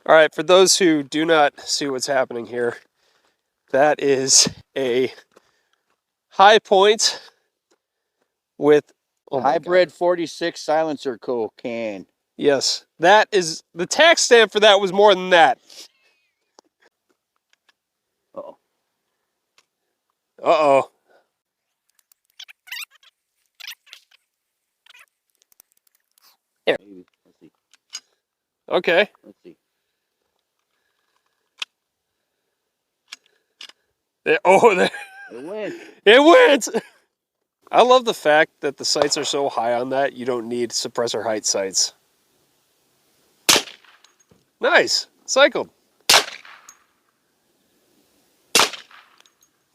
All right, for those who do not see what's happening here, that is a High Point with Hybrid 46 silencer can. Yes, that is the tax stamp for that was more than that. Uh-oh. Uh-oh. Maybe. Let's see. Okay. Let's see. There. It went. It went! I love the fact that the sights are so high on that, you don't need suppressor height sights. Nice. Cycled.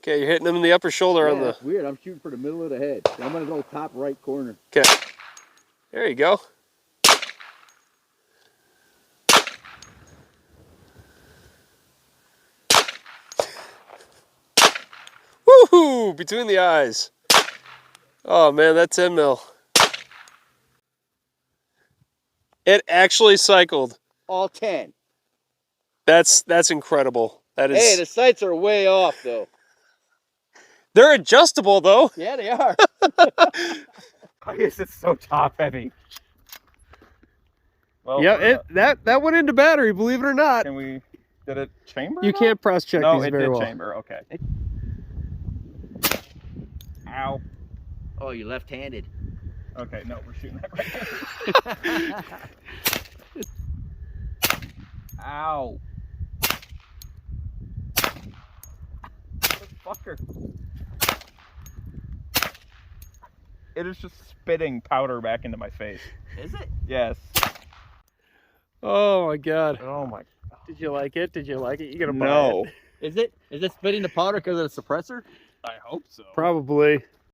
Okay, you're hitting them in the upper shoulder on the... That's weird. I'm shooting for the middle of the head. I'm going to go top right corner. Okay. There you go. Woohoo! Between the eyes. Oh man, that 10 mil. It actually cycled. All 10. That's incredible. That is. Hey, the sights are way off though. They're adjustable though. Yeah, they are. I guess it's so top heavy. Well, Yeah, that went into battery, believe it or not. Did it chamber? You can't press check no, these very well. No, it did chamber, okay. Ow. Oh, you're left-handed. Okay, no, we're shooting that right. Ow. Fucker. It is just spitting powder back into my face. Is it? Yes. Oh my god. Oh my. Did you like it? Did you like it? You gotta buy No. it. Is it spitting the powder because of the suppressor? I hope so. Probably.